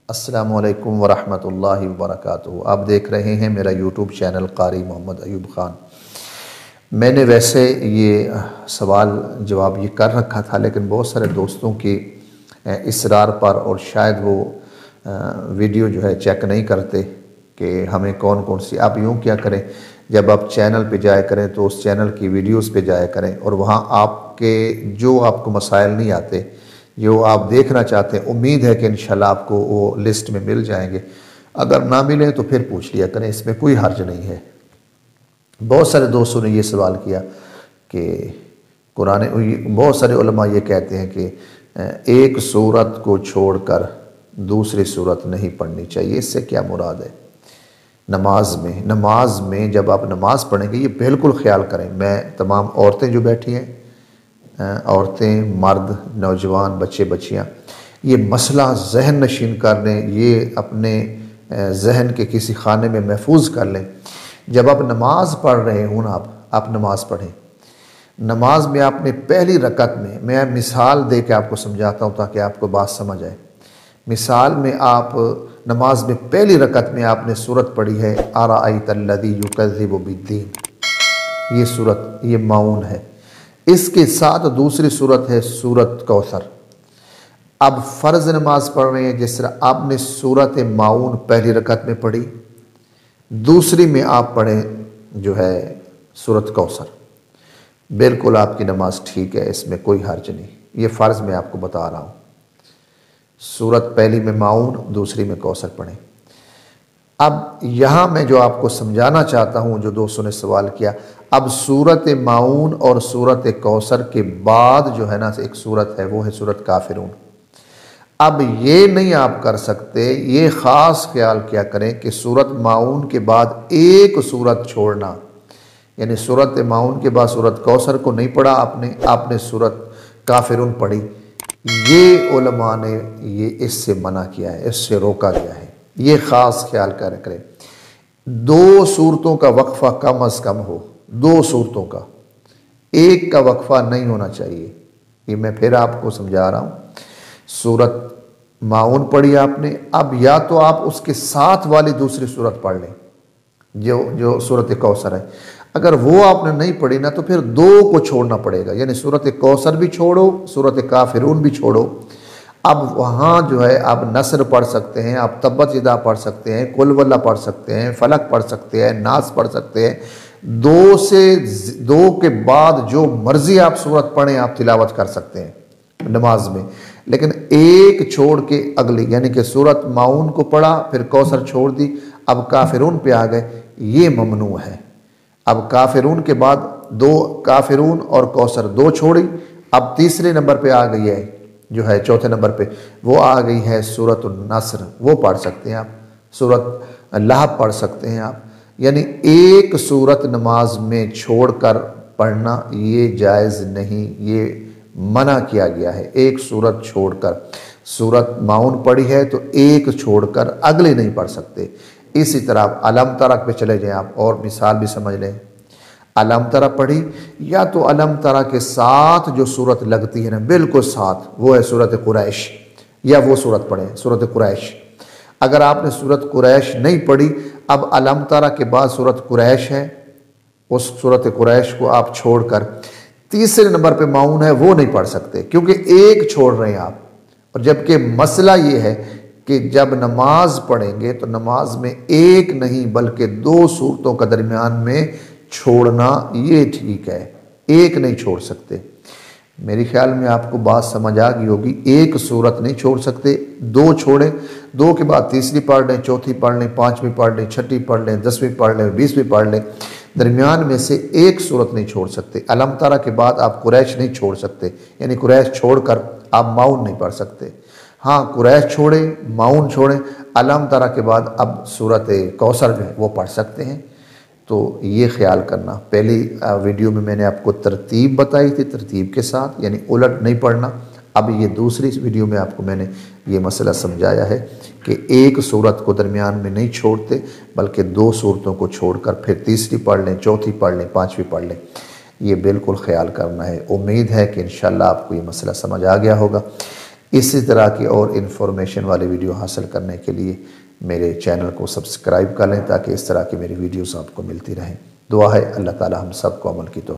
السلام علیکم ورحمۃ اللہ وبرکاتہ۔ آپ دیکھ رہے ہیں میرا یوٹیوب چینل قاری محمد ایوب خان۔ میں نے ویسے یہ سوال جواب یہ کر رکھا تھا، لیکن بہت سارے دوستوں کی اصرار پر، اور شاید وہ ویڈیو جو ہے چیک نہیں کرتے کہ ہمیں کون کون سی۔ آپ یوں کیا کریں، جب آپ چینل پہ جایا کریں تو اس چینل کی ویڈیوز پہ جایا کریں، اور وہاں آپ کے جو آپ کو مسائل نہیں آتے، جو آپ دیکھنا چاہتے ہیں، امید ہے کہ انشاءاللہ آپ کو وہ لسٹ میں مل جائیں گے۔ اگر نہ ملیں تو پھر پوچھ لیا کریں، اس میں کوئی حرج نہیں ہے۔ بہت سارے دوستوں نے یہ سوال کیا کہ بہت سارے علماء یہ کہتے ہیں کہ ایک سورت کو چھوڑ کر دوسری سورت نہیں پڑھنی چاہیے۔ اس سے کیا مراد ہے؟ نماز میں جب آپ نماز پڑھیں گے، یہ بالکل خیال کریں۔ میں تمام عورتیں جو بیٹھی ہیں، عورتیں، مرد، نوجوان، بچے بچیاں، یہ مسئلہ ذہن نشین کر لیں، یہ اپنے ذہن کے کسی خانے میں محفوظ کر لیں۔ جب آپ نماز پڑھ رہے ہوں نا، آپ نماز پڑھیں، نماز میں آپ نے پہلی رکعت میں مثال دے کے آپ کو سمجھاتا ہوں تاکہ آپ کو بات سمجھ آئے۔ مثال میں آپ نماز میں پہلی رکعت میں آپ نے سورت پڑھی ہے ارأیت الذی یکذب بالدین، یہ سورت، یہ معون ہے۔ اس کے ساتھ دوسری سورت ہے سورت کوثر۔ اب فرض نماز پڑھ رہے ہیں، جس طرح آپ نے سورت معون پہلی رکعت میں پڑھی، دوسری میں آپ پڑھیں جو ہے سورت کوثر، بالکل آپ کی نماز ٹھیک ہے، اس میں کوئی حرج نہیں۔ یہ فرض میں آپ کو بتا رہا ہوں۔ سورت پہلی میں معون، دوسری میں کوثر پڑھیں۔ اب یہاں میں جو آپ کو سمجھانا چاہتا ہوں، جو دوستوں نے سوال کیا، اب سورت معون اور سورت کوثر کے بعد جو ہے نا ایک سورت ہے، وہ ہے سورت کافرون۔ اب یہ نہیں آپ کر سکتے، یہ خاص خیال کیا کریں کہ سورت معون کے بعد ایک سورت چھوڑنا، یعنی سورت معون کے بعد سورت کوثر کو نہیں پڑھا آپ نے سورت کافرون پڑھی۔ یہ علماء نے یہ اس سے منع کیا ہے، اس سے روکا گیا ہے۔ یہ خاص خیال کریں، دو صورتوں کا وقفہ کم از کم ہو، دو صورتوں کا، ایک کا وقفہ نہیں ہونا چاہیے۔ یہ میں پھر آپ کو سمجھا رہا ہوں۔ سورت معون پڑھی آپ نے، اب یا تو آپ اس کے ساتھ والی دوسری سورت پڑھ لیں جو سورت کوثر ہے۔ اگر وہ آپ نے نہیں پڑھی نا، تو پھر دو کو چھوڑنا پڑے گا، یعنی سورت کوثر بھی چھوڑو، سورت کافرون بھی چھوڑو۔ اب وہاں جو ہے آپ نصر پڑھ سکتے ہیں، آپ تبت یدا پڑھ سکتے ہیں، قل واللہ پڑھ سکتے ہیں، فلق پڑھ سکتے ہیں، ناس پڑھ سکتے ہیں۔ دو کے بعد جو مرضی آپ سورت پڑھیں، آپ تلاوت کر سکتے ہیں نماز میں، لیکن ایک چھوڑ کے اگلی، یعنی کہ سورت معون کو پڑھا، پھر کوثر چھوڑ دی، اب کافرون پہ آ گئے، یہ ممنوع ہے۔ اب کافرون کے بعد دو، کافرون اور کوثر دو چھوڑی، اب تیسرے نمبر پہ آ گئی ہے، جو ہے چوتھے نمبر پہ وہ آ گئی ہے سورت النصر، وہ پڑھ سکتے ہیں آپ، سورت لہب پڑھ سکتے ہیں آپ۔ یعنی ایک سورت نماز میں چھوڑ کر پڑھنا یہ جائز نہیں، یہ منع کیا گیا ہے۔ ایک سورت چھوڑ کر، سورت معون پڑھی ہے تو ایک چھوڑ کر اگلے نہیں پڑھ سکتے۔ اسی طرح علم ترک پہ چلے جائیں آپ، اور مثال بھی سمجھ لیں۔ علم ترا پڑھی، یا تو علم ترا کے ساتھ جو سورت لگتی ہے نا، بالکل ساتھ، وہ ہے سورت قریش، یا وہ سورت پڑھیں سورت قریش۔ اگر آپ نے سورت قریش نہیں پڑھی، اب علم ترا کے بعد سورت قریش ہے، اس سورت قریش کو آپ چھوڑ کر تیسرے نمبر پہ معون ہے، وہ نہیں پڑھ سکتے، کیونکہ ایک چھوڑ رہے ہیں آپ۔ اور جبکہ مسئلہ یہ ہے کہ جب نماز پڑھیں گے تو نماز میں ایک نہیں بلکہ دو صورتوں کا درمیان میں چھوڑنا یہ ٹھیک ہے، ایک نہیں چھوڑ سکتے۔ میری خیال میں آپ کو بات سمجھ آ گئی ہوگی۔ ایک سورت نہیں چھوڑ سکتے، دو چھوڑیں، دو کے بعد تیسری پڑھ لیں، چوتھی پڑھ لیں، پانچویں پڑھ لیں، چھٹی پڑھ لیں، 10ویں پڑھ لیں، 20ویں پڑھ لیں، درمیان میں سے ایک سورت نہیں چھوڑ سکتے۔ علم ترا کے بعد آپ قریش نہیں چھوڑ سکتے، یعنی قریش چھوڑ کر آپ معون نہیں پڑھ سکتے۔ ہاں، قریش چھوڑیں، معون چھوڑیں، علم ترا کے بعد اب سورت کوثر جو ہے وہ پڑھ سکتے ہیں۔ تو یہ خیال کرنا، پہلی ویڈیو میں نے آپ کو ترتیب بتائی تھی، ترتیب کے ساتھ، یعنی الٹ نہیں پڑھنا۔ اب یہ دوسری ویڈیو میں آپ کو میں نے یہ مسئلہ سمجھایا ہے کہ ایک سورت کو درمیان میں نہیں چھوڑتے بلکہ دو صورتوں کو چھوڑ کر پھر تیسری پڑھ لیں، چوتھی پڑھ لیں، پانچویں پڑھ لیں۔ یہ بالکل خیال کرنا ہے۔ امید ہے کہ انشاءاللہ آپ کو یہ مسئلہ سمجھ آ گیا ہوگا۔ اسی طرح کی اور انفارمیشن والی ویڈیو حاصل کرنے کے لیے میرے چینل کو سبسکرائب کر لیں تاکہ اس طرح کی میری ویڈیوز آپ کو ملتی رہیں۔ دعا ہے اللہ تعالی ہم سب کو عمل کی توفیق